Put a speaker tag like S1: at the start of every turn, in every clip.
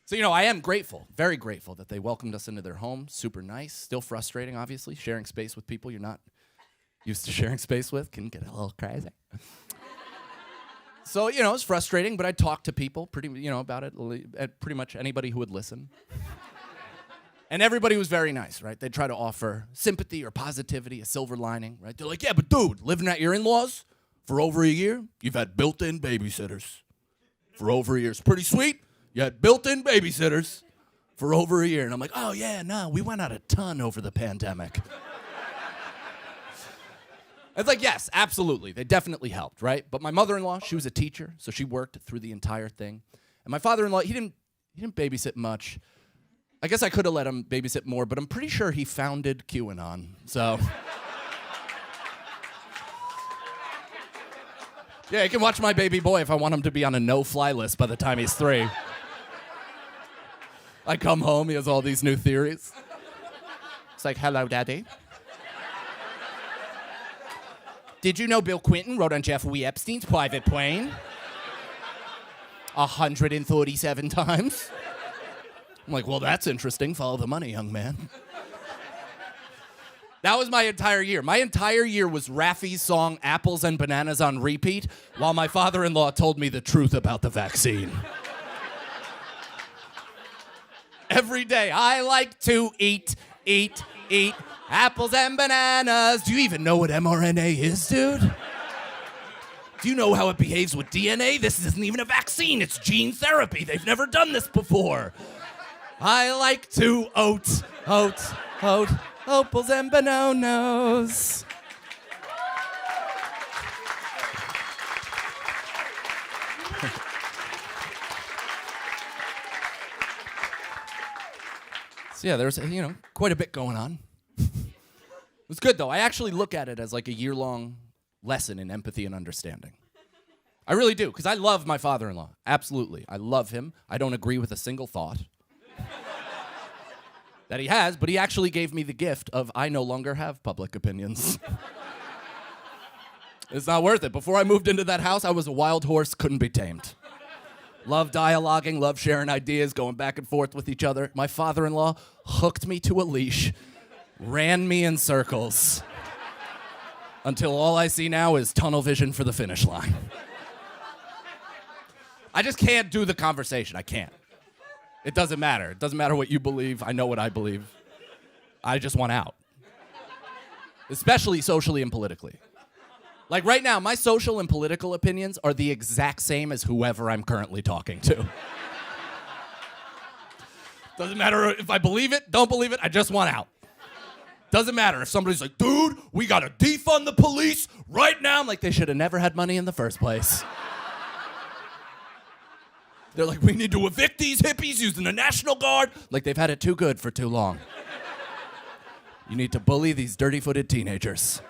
S1: So, I am grateful, very grateful that they welcomed us into their home. Super nice. Still frustrating, obviously. Sharing space with people you're not used to sharing space with can get a little crazy. So, it's frustrating, but I talked to people about it, pretty much anybody who would listen. And everybody was very nice, right? They'd try to offer sympathy or positivity, a silver lining, right? They're like, yeah, but dude, living at your in-laws for over a year, you've had built-in babysitters for over a year. It's pretty sweet. You had built-in babysitters for over a year. And I'm like, oh, yeah, no, we went out a ton over the pandemic. It's like, yes, absolutely. They definitely helped, right? But my mother-in-law, she was a teacher, so she worked through the entire thing. And my father-in-law, he didn't babysit much. I guess I could have let him babysit more, but I'm pretty sure he founded QAnon, so. Yeah, he can watch my baby boy if I want him to be on a no-fly list by the time he's 3. I come home, he has all these new theories. It's like, hello, Daddy. Did you know Bill Clinton wrote on Jeffrey Epstein's private plane? 137 times. I'm like, well, that's interesting. Follow the money, young man. That was my entire year. My entire year was Raffi's song Apples and Bananas on repeat while my father-in-law told me the truth about the vaccine. Every day, I like to eat apples and bananas. Do you even know what mRNA is, dude? Do you know how it behaves with DNA? This isn't even a vaccine, it's gene therapy. They've never done this before. I like to oat, apples and bananas. So yeah, there's quite a bit going on. It was good though. I actually look at it as like a year-long lesson in empathy and understanding. I really do, because I love my father-in-law. Absolutely. I love him. I don't agree with a single thought that he has, but he actually gave me the gift of I no longer have public opinions. It's not worth it. Before I moved into that house, I was a wild horse, couldn't be tamed. Love dialoguing, love sharing ideas, going back and forth with each other. My father-in-law hooked me to a leash, ran me in circles, until all I see now is tunnel vision for the finish line. I just can't do the conversation. I can't. It doesn't matter. It doesn't matter what you believe. I know what I believe. I just want out. Especially socially and politically. Like right now, my social and political opinions are the exact same as whoever I'm currently talking to. Doesn't matter if I believe it, don't believe it, I just want out. Doesn't matter if somebody's like, dude, we gotta defund the police right now. I'm like, they should have never had money in the first place. They're like, we need to evict these hippies using the National Guard. Like, they've had it too good for too long. You need to bully these dirty-footed teenagers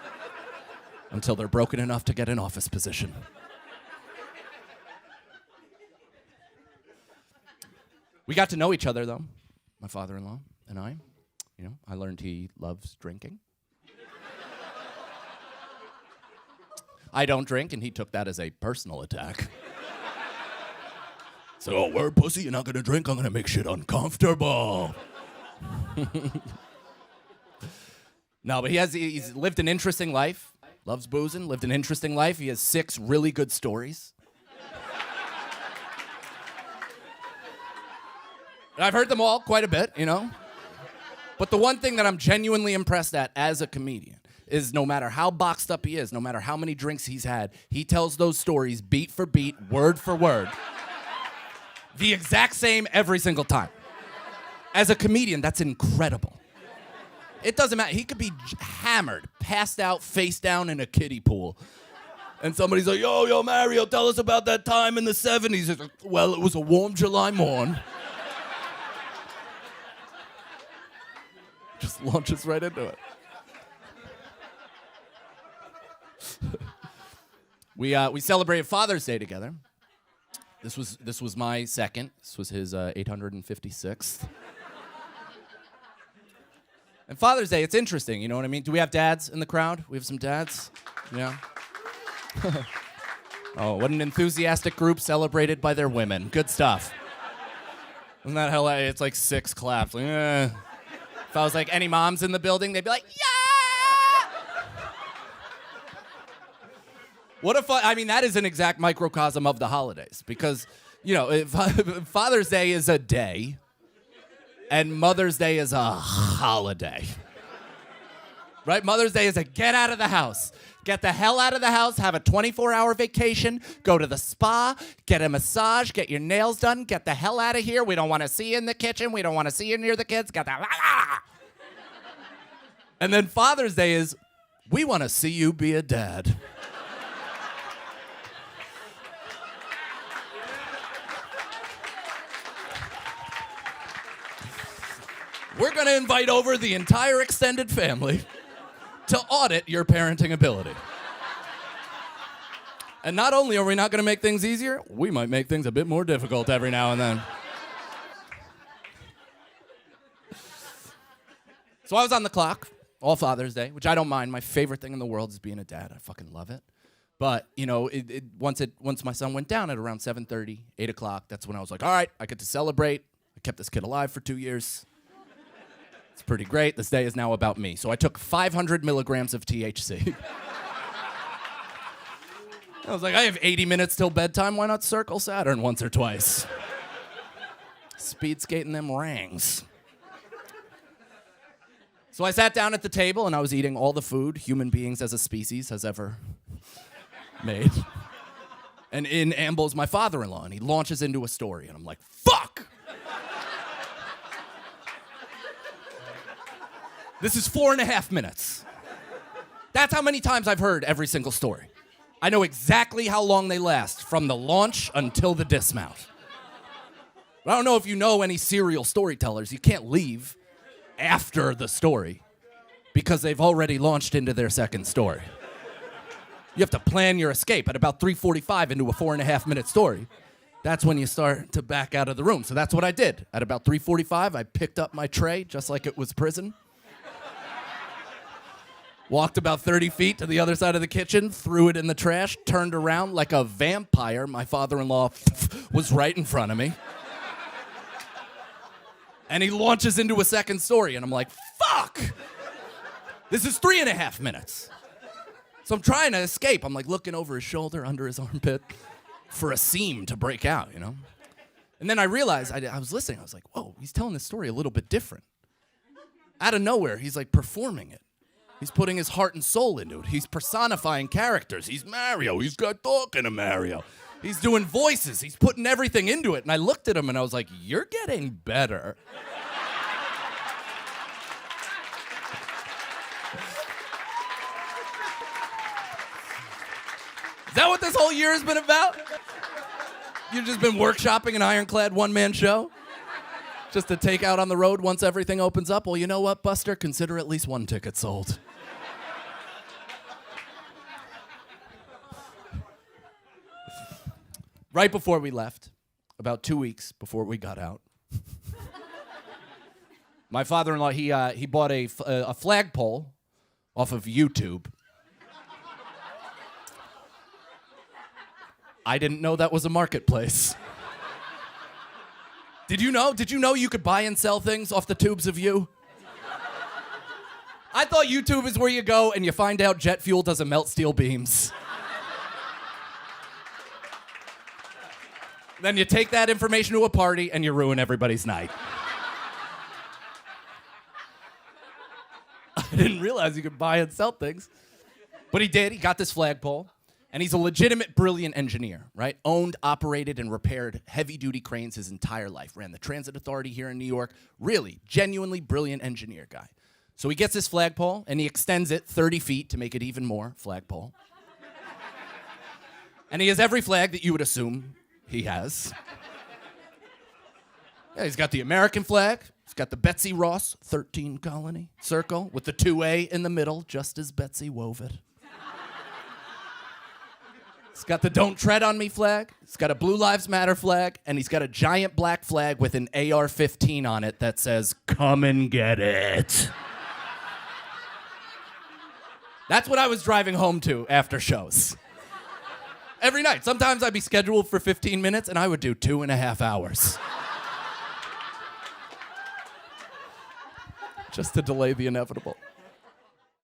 S1: until they're broken enough to get an office position. We got to know each other, though, my father-in-law and I. I learned he loves drinking. I don't drink, and he took that as a personal attack. So, oh, word, pussy, you're not gonna drink? I'm gonna make shit uncomfortable. No, but he's lived an interesting life. Loves boozing, lived an interesting life. He has 6 really good stories. And I've heard them all quite a bit, But the one thing that I'm genuinely impressed at as a comedian is no matter how boxed up he is, no matter how many drinks he's had, he tells those stories beat for beat, word for word. The exact same every single time. As a comedian, that's incredible. It doesn't matter. He could be hammered, passed out, face down in a kiddie pool. And somebody's like, yo, Mario, tell us about that time in the 70s. He's like, well, it was a warm July morn. Just launches right into it. We celebrated Father's Day together. This was my second. This was his 856th. And Father's Day, it's interesting, you know what I mean? Do we have dads in the crowd? We have some dads? Yeah. Oh, what an enthusiastic group celebrated by their women. Good stuff. Isn't that hilarious? It's like 6 claps. Like, eh. If I was like, any moms in the building, they'd be like, yeah! What if I mean, that is an exact microcosm of the holidays. Because, you know, if Father's Day is a day, and Mother's Day is a holiday. Right? Mother's Day is a get out of the house. Get the hell out of the house, have a 24-hour vacation, go to the spa, get a massage, get your nails done, get the hell out of here. We don't want to see you in the kitchen. We don't want to see you near the kids. Get the... And then Father's Day is, we want to see you be a dad. We're going to invite over the entire extended family to audit your parenting ability. And not only are we not going to make things easier, we might make things a bit more difficult every now and then. So I was on the clock all Father's Day, which I don't mind. My favorite thing in the world is being a dad. I fucking love it. But, you know, once my son went down at around 7:30, 8 o'clock, that's when I was like, all right, I get to celebrate. I kept this kid alive for 2 years. It's pretty great. This day is now about me. So I took 500 milligrams of THC. I was like, I have 80 minutes till bedtime. Why not circle Saturn once or twice? Speed skating them rings. So I sat down at the table and I was eating all the food human beings as a species has ever made. And in ambles my father-in-law, and he launches into a story, and I'm like, fuck! This is 4.5 minutes. That's how many times I've heard every single story. I know exactly how long they last, from the launch until the dismount. But I don't know if you know any serial storytellers. You can't leave after the story because they've already launched into their second story. You have to plan your escape at about 3:45 into a 4.5 minute story. That's when you start to back out of the room. So that's what I did. At about 3:45, I picked up my tray just like it was prison. Walked about 30 feet to the other side of the kitchen, threw it in the trash, turned around like a vampire. My father-in-law was right in front of me. And he launches into a second story, and I'm like, fuck! This is 3.5 minutes. So I'm trying to escape. I'm like looking over his shoulder, under his armpit, for a seam to break out, you know? And then I realized, I was listening, I was like, whoa, he's telling this story a little bit different. Out of nowhere, he's like performing it. He's putting his heart and soul into it. He's personifying characters. He's Mario. He's got talking to Mario. He's doing voices. He's putting everything into it. And I looked at him and I was like, you're getting better. Is that what this whole year has been about? You've just been workshopping an ironclad one-man show? Just to take out on the road once everything opens up? Well, you know what, Buster? Consider at least one ticket sold. Right before we left, about 2 weeks before we got out, my father-in-law, he bought a flagpole off of YouTube. I didn't know that was a marketplace. Did you know? Did you know you could buy and sell things off the tubes of you? I thought YouTube is where you go and you find out jet fuel doesn't melt steel beams. Then you take that information to a party and you ruin everybody's night. I didn't realize you could buy and sell things. But he did. He got this flagpole. And he's a legitimate, brilliant engineer, right? Owned, operated, and repaired heavy-duty cranes his entire life. Ran the Transit Authority here in New York. Really, genuinely brilliant engineer guy. So he gets this flagpole, and he extends it 30 feet to make it even more flagpole. And he has every flag that you would assume he has. Yeah, he's got the American flag. He's got the Betsy Ross 13 colony circle with the 2A in the middle, just as Betsy wove it. He's got the Don't Tread on Me flag. He's got a Blue Lives Matter flag. And he's got a giant black flag with an AR-15 on it that says, "Come and get it." That's what I was driving home to after shows. Every night. Sometimes I'd be scheduled for 15 minutes, and I would do 2.5 hours. just to delay the inevitable.